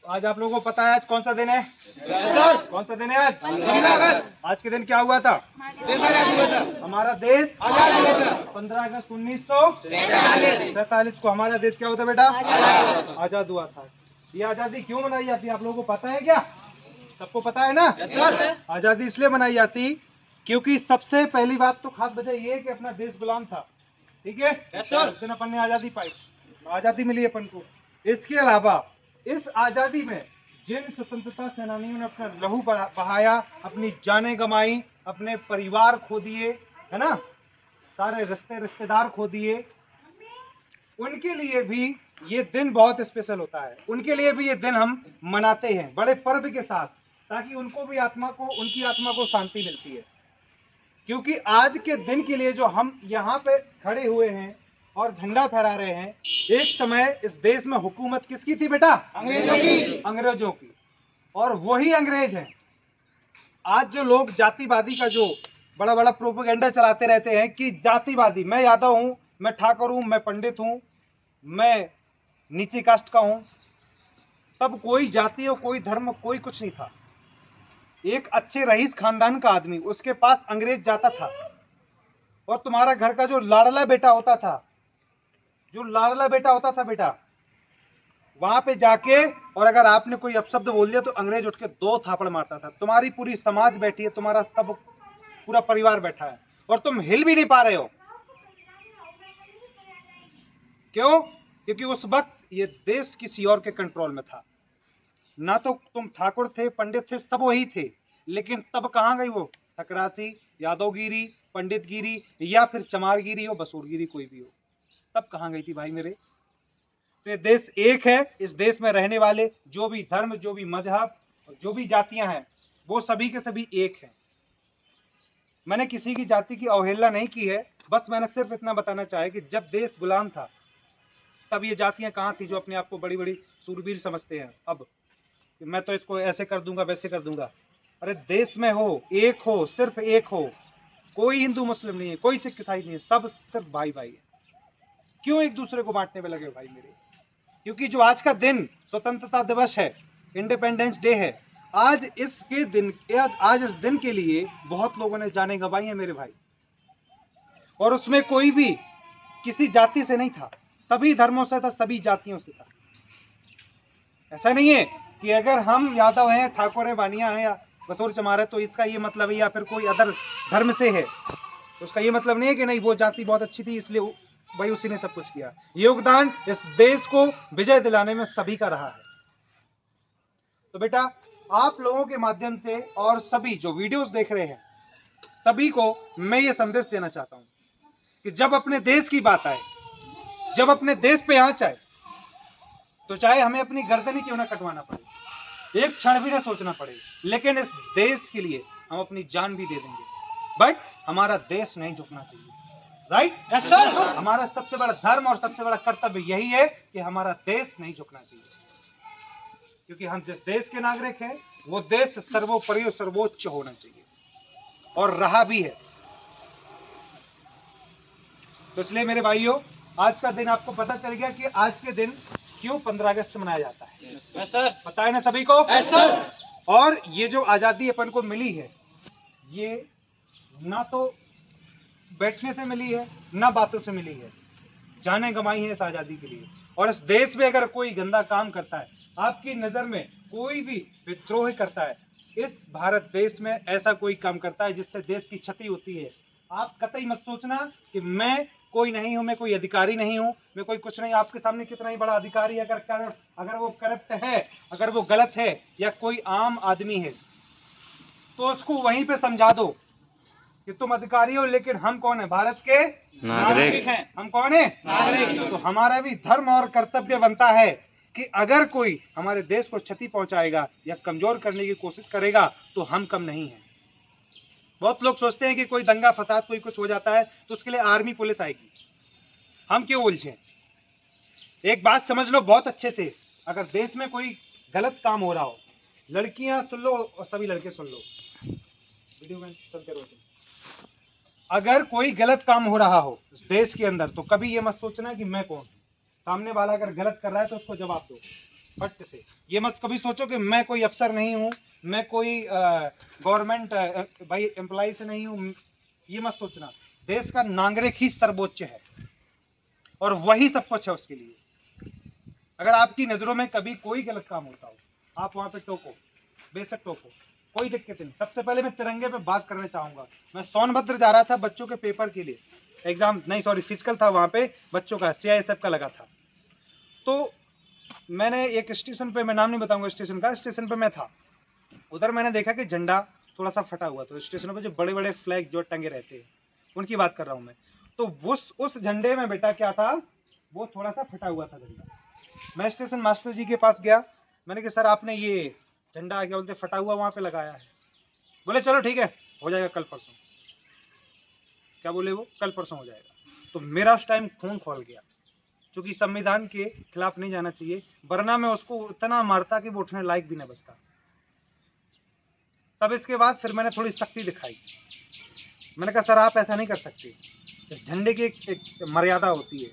आज आप लोगों को पता है आज कौन सा दिन है सर? कौन सा दिन है आज? 15 अगस्त आज के दिन क्या हुआ था? देश आजाद हुआ था। हमारा देश आजाद हुआ था। 15 अगस्त 1947 को हमारा देश क्या हुआ था बेटा? आजाद हुआ था। ये आजादी क्यों मनाई जाती है आप लोगों को पता है क्या? सबको पता है ना? सर? आजादी इसलिए मनाई जाती क्योंकि सबसे पहली बात तो खास वजह ये है कि अपना देश गुलाम था। ठीक है सर? उस दिन अपन ने आजादी पाई, आजादी मिली अपन को। इसके अलावा इस आजादी में जिन स्वतंत्रता सेनानियों ने अपना लहू बहाया, अपनी जानें गंवाई, अपने परिवार खो दिए, है ना, सारे रिश्तेदार खो दिए, उनके लिए भी ये दिन बहुत स्पेशल होता है। उनके लिए भी ये दिन हम मनाते हैं बड़े पर्व के साथ, ताकि उनको भी उनकी आत्मा को शांति मिलती है। क्योंकि आज के दिन के लिए जो हम यहाँ पे खड़े हुए हैं और झंडा फहरा रहे हैं, एक समय इस देश में हुकूमत किसकी थी बेटा? अंग्रेजों की। और वही अंग्रेज हैं। आज जो लोग जातिवादी का जो बड़ा बड़ा प्रोपेगेंडा चलाते रहते हैं कि जातिवादी, मैं यादव हूं, मैं ठाकुर हूं, मैं पंडित हूं, मैं नीची कास्ट का हूं, तब कोई जाति और कोई धर्म कोई कुछ नहीं था। एक अच्छे रईस खानदान का आदमी, उसके पास अंग्रेज जाता था और तुम्हारा घर का जो लाडला बेटा होता था, बेटा, वहां पे जाके और अगर आपने कोई अपशब्द बोल दिया तो अंग्रेज उठ के 2 थापड़ मारता था। तुम्हारी पूरी समाज बैठी है, तुम्हारा सब पूरा परिवार बैठा है और तुम हिल भी नहीं पा रहे हो। क्यों? क्योंकि उस वक्त ये देश किसी और के कंट्रोल में था। ना तो तुम ठाकुर थे, पंडित थे, सब वही थे, लेकिन तब कहां गई वो ठकरासी, यादवगिरी, पंडितगिरी या फिर चमारगिरी हो, बसूरगिरी, कोई भी हो, तब कहां गई थी भाई मेरे? तो ये देश एक है। इस देश में रहने वाले जो भी धर्म, जो भी मजहब और जो भी जातियां हैं, वो सभी के सभी एक हैं। मैंने किसी की जाति की अवहेलना नहीं की है, बस मैंने सिर्फ इतना बताना चाहा कि जब देश गुलाम था तब ये जातियां कहाँ थी जो अपने आप को बड़ी बड़ी सूरवीर समझते हैं। अब मैं तो इसको ऐसे कर दूंगा, वैसे कर दूंगा। अरे देश में हो, एक हो, सिर्फ एक हो, कोई हिंदू मुस्लिम नहीं है, कोई सिख ईसाई नहीं है, सब सिर्फ भाई भाई है। क्यों एक दूसरे को बांटने में लगे भाई मेरे? क्योंकि जो आज का दिन स्वतंत्रता दिवस है, इंडिपेंडेंस डे है, आज इस दिन के लिए बहुत लोगों ने जानें गंवाई है मेरे भाई। और उसमें कोई भी किसी जाति से नहीं था, सभी धर्मों से था, सभी जातियों से था। ऐसा नहीं है कि अगर हम यादव हैं, ठाकुर हैं, वानिया हैं या बसोर चमार है तो इसका ये मतलब है, या फिर कोई अदर धर्म से है तो उसका ये मतलब नहीं है कि नहीं वो जाति बहुत अच्छी थी इसलिए भाई उसी ने सब कुछ किया। योगदान इस देश को विजय दिलाने में सभी का रहा है। तो बेटा आप लोगों के माध्यम से और सभी जो वीडियोस देख रहे हैं, सभी को मैं ये संदेश देना चाहता हूं कि जब अपने देश की बात आए, जब अपने देश पे आंच आए, तो चाहे हमें अपनी गर्दन ही क्यों ना कटवाना पड़े, एक क्षण भी ना सोचना पड़े, लेकिन इस देश के लिए हम अपनी जान भी दे देंगे, बट हमारा देश नहीं झुकना चाहिए। राइट? Yes sir. हमारा सबसे बड़ा धर्म और सबसे बड़ा कर्तव्य यही है कि हमारा देश नहीं झुकना चाहिए, क्योंकि हम जिस देश के नागरिक हैं वो देश सर्वोपरि और सर्वोच्च होना चाहिए, और रहा भी है। तो इसलिए मेरे भाइयों, आज का दिन आपको पता चल गया कि आज के दिन क्यों 15 अगस्त मनाया जाता है। Yes sir. पता है ना सभी को? Yes sir. और ये जो आजादी अपन को मिली है, ये ना तो बैठने से मिली है, ना बातों से मिली है, जाने गंवाई है इस आजादी के लिए। और इस देश में अगर कोई गंदा काम करता है, आपकी नजर में कोई भी विद्रोह करता है, इस भारत देश में ऐसा कोई काम करता है जिससे देश की क्षति होती है, आप कतई मत सोचना कि मैं कोई नहीं हूं, मैं कोई अधिकारी नहीं हूं, मैं कोई कुछ नहीं। आपके सामने कितना ही बड़ा अधिकारी अगर वो करप्ट है, अगर वो गलत है, या कोई आम आदमी है, तो उसको वहीं पे समझा दो कि तुम अधिकारी हो, लेकिन हम कौन है? भारत के नागरिक हैं। हम कौन है? नागरिक। तो हमारा भी धर्म और कर्तव्य बनता है कि अगर कोई हमारे देश को क्षति पहुंचाएगा या कमजोर करने की कोशिश करेगा तो हम कम नहीं हैं। बहुत लोग सोचते हैं कि कोई दंगा फसाद कोई कुछ हो जाता है तो उसके लिए आर्मी पुलिस आएगी, हम क्यों उलझे? एक बात समझ लो बहुत अच्छे से, अगर देश में कोई गलत काम हो रहा हो, लड़कियां सुन लो और सभी लड़के सुन लो, वीडियो में चलते रहो, अगर कोई गलत काम हो रहा हो इस देश के अंदर तो कभी ये मत सोचना कि मैं कौन हूं। सामने वाला अगर गलत कर रहा है तो उसको जवाब दो, फट से। ये मत कभी सोचो कि मैं कोई अफसर नहीं हूँ, मैं कोई गवर्नमेंट भाई एम्प्लॉय से नहीं हूँ, ये मत सोचना। देश का नागरिक ही सर्वोच्च है और वही सब कुछ है उसके लिए। अगर आपकी नज़रों में कभी कोई गलत काम होता हो, आप वहाँ पे टोको, बेशक टोको, कोई दिक्कत नहीं। सबसे पहले मैं तिरंगे पे बात करना चाहूँगा। मैं सोनभद्र जा रहा था बच्चों के पेपर के लिए, एग्ज़ाम नहीं सॉरी फिजिकल था वहाँ पे बच्चों का, CISF का लगा था। तो मैंने एक स्टेशन पे, मैं नाम नहीं बताऊंगा स्टेशन का, स्टेशन पे मैं था, उधर मैंने देखा कि झंडा थोड़ा सा फटा हुआ। तो स्टेशनों पे जो बड़े बड़े फ्लैग जो टंगे रहते हैं उनकी बात कर रहा हूँ मैं। तो उस झंडे में बेटा क्या था, वो थोड़ा सा फटा हुआ था झंडा। मैं स्टेशन मास्टर जी के पास गया, मैंने कहा सर आपने ये झंडा क्या बोलते फटा हुआ वहाँ पे लगाया है। बोले चलो ठीक है, हो जाएगा कल परसों। क्या बोले वो, कल परसों हो जाएगा। तो मेरा उस टाइम खून खौल गया, क्योंकि संविधान के खिलाफ नहीं जाना चाहिए, वरना मैं उसको इतना मारता कि वो उठने लायक भी न बचता। तब इसके बाद फिर मैंने थोड़ी सख्ती दिखाई। मैंने कहा सर आप ऐसा नहीं कर सकते, इस झंडे की एक मर्यादा होती है।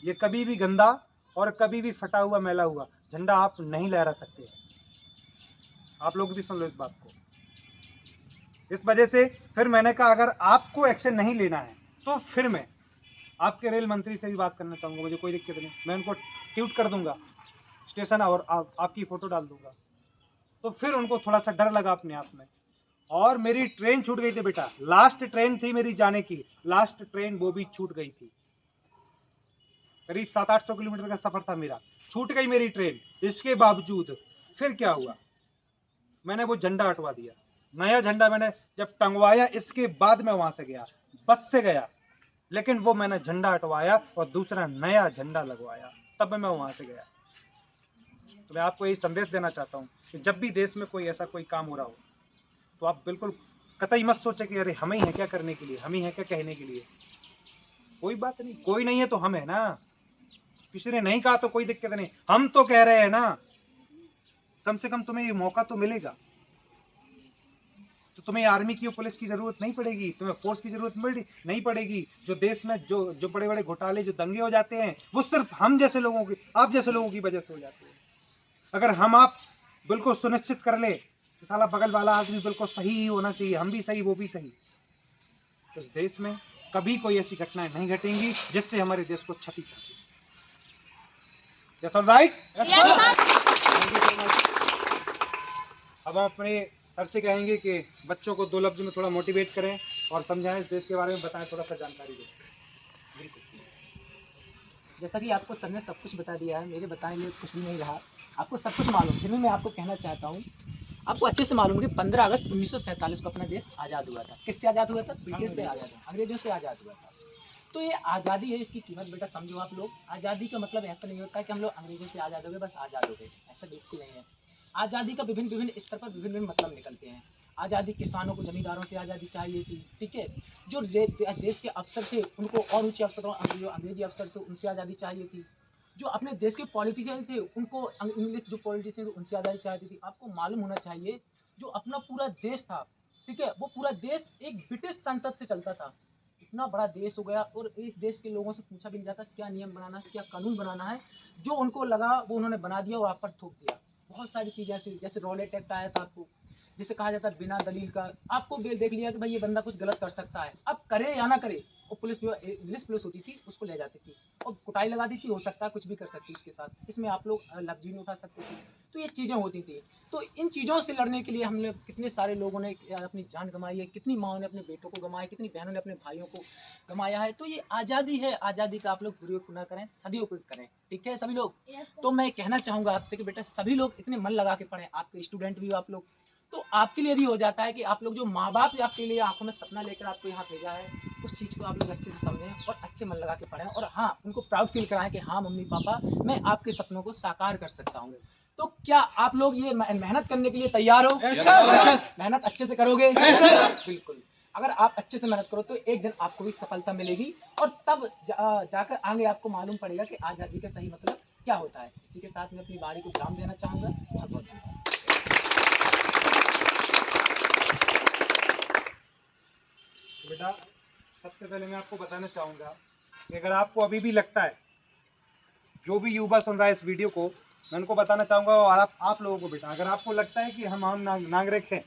ये कभी भी गंदा और कभी भी फटा हुआ मैला हुआ झंडा आप नहीं लहरा सकते। आप लोग भी सुन लो इस बात को। इस वजह से फिर मैंने कहा अगर आपको एक्शन नहीं लेना है तो फिर मैं आपके रेल मंत्री से भी बात करना चाहूँगा, मुझे कोई दिक्कत नहीं, मैं उनको ट्वीट कर दूंगा स्टेशन और आपकी फ़ोटो डाल दूंगा। तो फिर उनको थोड़ा सा डर लगा अपने आप में, और मेरी ट्रेन छूट गई थी बेटा, लास्ट ट्रेन थी मेरी जाने की, लास्ट ट्रेन वो भी छूट गई थी। करीब 700-800 किलोमीटर का सफ़र था मेरा, छूट गई मेरी ट्रेन। इसके बावजूद फिर क्या हुआ, मैंने वो झंडा हटवा दिया। नया झंडा मैंने जब टंगवाया, इसके बाद मैं वहाँ से गया, बस से गया, लेकिन वो मैंने झंडा हटवाया और दूसरा नया झंडा लगवाया, तब मैं वहाँ से गया। तो मैं आपको यही संदेश देना चाहता हूँ कि जब भी देश में कोई ऐसा कोई काम हो रहा हो तो आप बिल्कुल कतई मत सोचे कि अरे हम ही हैं क्या करने के लिए, हम ही हैं क्या कहने के लिए। कोई बात नहीं, कोई नहीं है तो हम है ना, किसी ने नहीं कहा तो कोई दिक्कत नहीं, हम तो कह रहे हैं ना, कम से कम तुम्हें ये मौका तो मिलेगा। तो तुम्हें आर्मी की और पुलिस की जरूरत नहीं पड़ेगी, तुम्हें फोर्स की जरूरत नहीं पड़ेगी। जो देश में जो जो बड़े बड़े घोटाले, जो दंगे हो जाते हैं, वो सिर्फ हम जैसे लोगों की, आप जैसे लोगों की वजह से हो जाते हैं। अगर हम आप बिल्कुल सुनिश्चित कर ले कि साला बगल वाला आदमी बिल्कुल सही ही होना चाहिए, हम भी सही वो भी सही, तो इस देश में कभी कोई ऐसी घटनाएं नहीं घटेंगी जिससे हमारे देश को क्षति पहुंचे। Yes, right? अब हम अपने सर से कहेंगे कि बच्चों को 2 लफ्ज में थोड़ा मोटिवेट करें और समझाएं, इस देश के बारे में बताएं, थोड़ा सा जानकारी दें। बिल्कुल। जैसा कि आपको सर ने सब कुछ बता दिया है, मेरे बताने में कुछ भी नहीं रहा, आपको सब कुछ मालूम, फिर भी मैं आपको कहना चाहता हूँ, आपको अच्छे से मालूम है कि 15 अगस्त 1947 को अपना देश आज़ाद हुआ था। किससे आज़ाद हुआ था? ब्रिटिश से आज़ाद हुआ, अंग्रेजों से आज़ाद हुआ था। तो ये आज़ादी है, इसकी कीमत बेटा समझो आप लोग। आज़ादी का मतलब ऐसा नहीं होता है कि हम लोग अंग्रेजों से आज़ाद हो गए बस आज़ाद हो गए, ऐसा बिल्कुल नहीं है। आज़ादी का विभिन्न विभिन्न स्तर पर विभिन्न विभिन्न मतलब निकलते हैं। आज़ादी किसानों को, जमींदारों से आज़ादी चाहिए थी, ठीक है। जो देश के अफसर थे उनको और ऊंचे अफसरों, जो अंग्रेजी अफसर थे उनसे आज़ादी चाहिए थी। जो अपने देश के पॉलिटिशियन थे उनको, इंग्लिश जो पॉलिटिशियन थे उनसे आज़ादी चाहती थी। आपको मालूम होना चाहिए जो अपना पूरा देश था, ठीक है, वो पूरा देश एक ब्रिटिश संसद से चलता था। इतना बड़ा देश हो गया और इस देश के लोगों से पूछा भी नहीं जाता क्या नियम बनाना है, क्या कानून बनाना है। जो उनको लगा वो उन्होंने बना दिया और आप पर थोप दिया। बहुत सारी चीज़ें ऐसी, जैसे रॉलेट एक्ट आया था आपको, जिसे कहा जाता है बिना दलील का आपको देख लिया कि भाई ये बंदा कुछ गलत कर सकता है, अब करे या ना करे, और पुलिस जो इंग्लिश पुलिस होती थी उसको ले जाती थी और कुटाई लगा दी थी, हो सकता है कुछ भी कर सकती उसके साथ, इसमें आप लोग लफ्ज भी नहीं उठा सकते थे। तो ये चीज़ें होती थी। तो इन चीज़ों से लड़ने के लिए हम लोग, कितने सारे लोगों ने अपनी जान गंवाई है, कितनी माओ ने अपने बेटों को गंवाया, कितनी बहनों ने अपने भाइयों को गंवाया है। तो ये आज़ादी है, आज़ादी का आप लोग दुरुपयोग ना करें, सदुपयोग करें, ठीक है सभी लोग। तो मैं कहना चाहूँगा आपसे कि बेटा सभी लोग इतने मन लगा के पढ़ें, आपके स्टूडेंट भी हो आप लोग, तो आपके लिए भी हो जाता है कि आप लोग, जो माँ बाप आपके लिए आंखों में सपना लेकर आपको यहाँ भेजा है, उस चीज़ को आप लोग अच्छे से समझें और अच्छे मन लगा के पढ़ें, और हाँ उनको प्राउड फील कराएं कि हाँ मम्मी पापा मैं आपके सपनों को साकार कर सकता हूँ। तो क्या आप लोग ये मेहनत करने के लिए तैयार हो? मेहनत अच्छे से करोगे? बिल्कुल। अगर आप अच्छे से मेहनत करो तो एक दिन आपको भी सफलता मिलेगी, और तब जाकर आगे आपको मालूम पड़ेगा कि आज़ादी का सही मतलब क्या होता है। इसी के साथ मैं अपनी बारी को विराम देना चाहूँगा। बहुत बहुत धन्यवाद। बेटा सबसे पहले मैं आपको बताना चाहूँगा कि अगर आपको अभी भी लगता है, जो भी युवा सुन रहा है इस वीडियो को, मैं उनको बताना चाहूँगा और आप लोगों को बेटा, अगर आपको लगता है कि हम नागरिक हैं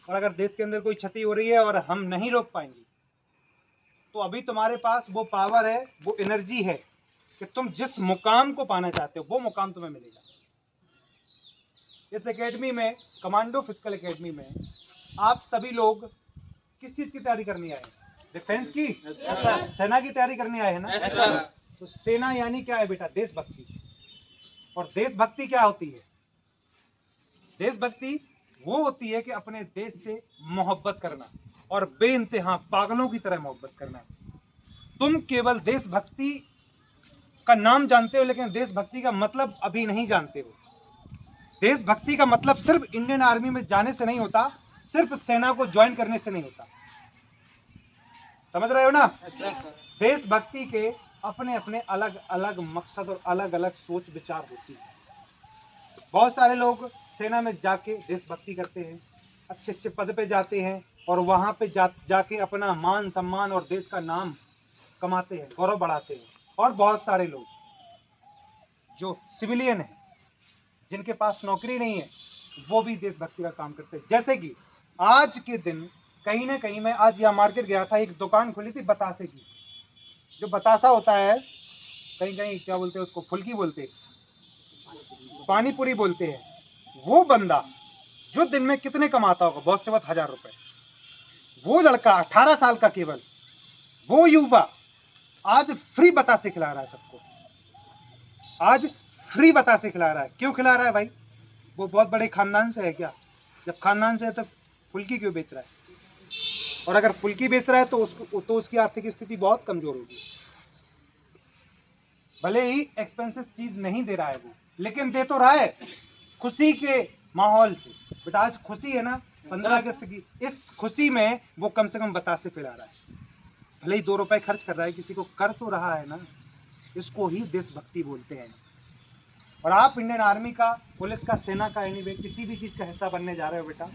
और अगर देश के अंदर कोई क्षति हो रही है और हम नहीं रोक पाएंगे, तो अभी तुम्हारे पास वो पावर है, वो एनर्जी है कि तुम जिस मुकाम को पाना चाहते हो वो मुकाम तुम्हें मिलेगा। इस एकेडमी में, कमांडो फिजिकल एकेडमी में, आप सभी लोग किस चीज की तैयारी करनी आए? डिफेंस की, सेना की तैयारी करने आए हैं ना? तो सेना यानी क्या है बेटा? देशभक्ति। और देशभक्ति क्या होती है? देशभक्ति वो होती है कि अपने देश से मोहब्बत करना और बेइंतहा पागलों की तरह मोहब्बत करना। तुम केवल देशभक्ति का नाम जानते हो, लेकिन देशभक्ति का मतलब अभी नहीं जानते हो। देशभक्ति का मतलब सिर्फ इंडियन आर्मी में जाने से नहीं होता, सिर्फ सेना को ज्वाइन करने से नहीं होता। समझ रहे हो ना? देशभक्ति के अपने अपने अलग अलग मकसद और अलग अलग सोच विचार होती है। बहुत सारे लोग सेना में जाके देशभक्ति करते हैं, अच्छे अच्छे पद पे जाते हैं और वहां पे जाके अपना मान सम्मान और देश का नाम कमाते हैं, गौरव बढ़ाते हैं। और बहुत सारे लोग जो सिविलियन हैं, जिनके पास नौकरी नहीं है, वो भी देशभक्ति का काम करते हैं। जैसे कि आज के दिन कहीं ना कहीं, मैं आज यहाँ मार्केट गया था, एक दुकान खुली थी बतासे की। जो बतासा होता है, कहीं कहीं क्या बोलते हैं उसको, फुल्की बोलते हैं, पानी पूरी बोलते हैं। वो बंदा जो दिन में कितने कमाता होगा? बहुत से बहुत 1000 रुपए। वो लड़का 18 साल का केवल, वो युवा आज फ्री बतासे खिला रहा है सबको। आज फ्री बतासे खिला रहा है। क्यों खिला रहा है भाई? वो बहुत बड़े खानदान से है क्या? जब खानदान से है तो फुल्की क्यों बेच रहा है? और अगर फुल्की बेच रहा है तो उसकी आर्थिक स्थिति बहुत कमजोर होगी। भले ही एक्सपेंसिव चीज नहीं दे रहा है वो, लेकिन दे तो रहा है खुशी के माहौल से। बेटा आज खुशी है ना, 15 अगस्त की, इस खुशी में वो कम से कम बतासे पिला रहा है। भले ही 2 रुपए खर्च कर रहा है, किसी को कर तो रहा है ना। इसको ही देशभक्ति बोलते हैं। और आप इंडियन आर्मी का, पुलिस का, सेना का, एनीवे किसी भी चीज का हिस्सा बनने जा रहे हो बेटा,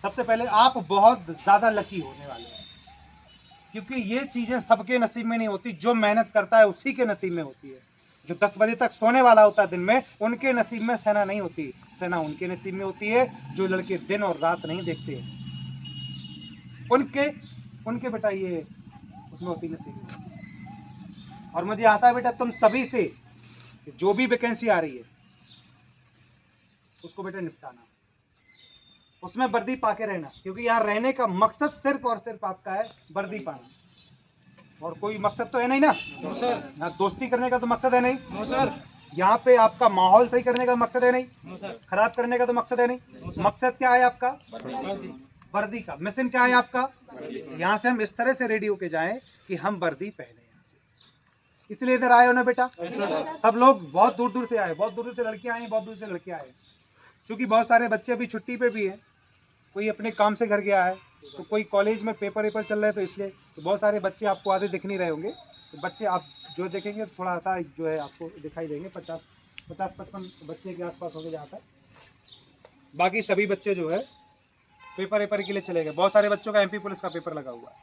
सबसे पहले आप बहुत ज्यादा लकी होने वाले हैं, क्योंकि ये चीजें सबके नसीब में नहीं होती। जो मेहनत करता है उसी के नसीब में होती है। जो 10 बजे तक सोने वाला होता है दिन में, उनके नसीब में सेना नहीं होती। सेना उनके नसीब में होती है जो लड़के दिन और रात नहीं देखते। उनके बेटा ये उसमें होती नसीब में। और मुझे आशा है बेटा तुम सभी से, जो भी वैकेंसी आ रही है उसको बेटा निपटाना, उसमें वर्दी पाके रहना, क्योंकि यहाँ रहने का मकसद सिर्फ और सिर्फ आपका है वर्दी पाना, और कोई मकसद तो है नहीं ना सर। यहाँ दोस्ती करने का तो मकसद है नहीं सर। यहाँ पे आपका माहौल सही करने का मकसद है नहीं सर। खराब करने का तो मकसद है नहीं। मकसद क्या है आपका? वर्दी का। मिशन क्या है आपका? यहाँ से हम इस तरह से रेडी होके जाएं कि हम वर्दी पहने यहाँ से। इसलिए इधर आए हो ना बेटा? सब लोग बहुत दूर दूर से आए, बहुत दूर से लड़कियां आई, बहुत दूर से लड़के आए। क्योंकि बहुत सारे बच्चे अभी छुट्टी पे भी हैं, कोई अपने काम से घर गया है, तो कोई कॉलेज में पेपर चल रहे हैं, तो इसलिए तो बहुत सारे बच्चे आपको आधे दिख नहीं रहे होंगे। तो बच्चे आप जो देखेंगे थोड़ा सा जो है आपको दिखाई देंगे, 50-55 बच्चे के आसपास होंगे जहाँ तक। बाकी सभी बच्चे जो है पेपर के लिए चले गए। बहुत सारे बच्चों का MP पुलिस का पेपर लगा हुआ है।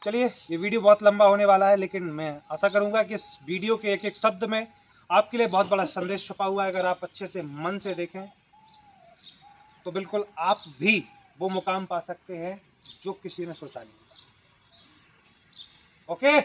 चलिए, ये वीडियो बहुत लंबा होने वाला है, लेकिन मैं आशा करूँगा कि इस वीडियो के एक एक शब्द में आपके लिए बहुत बड़ा संदेश छुपा हुआ है। अगर आप अच्छे से मन से देखें तो बिल्कुल आप भी वो मुकाम पा सकते हैं जो किसी ने सोचा नहीं। ओके।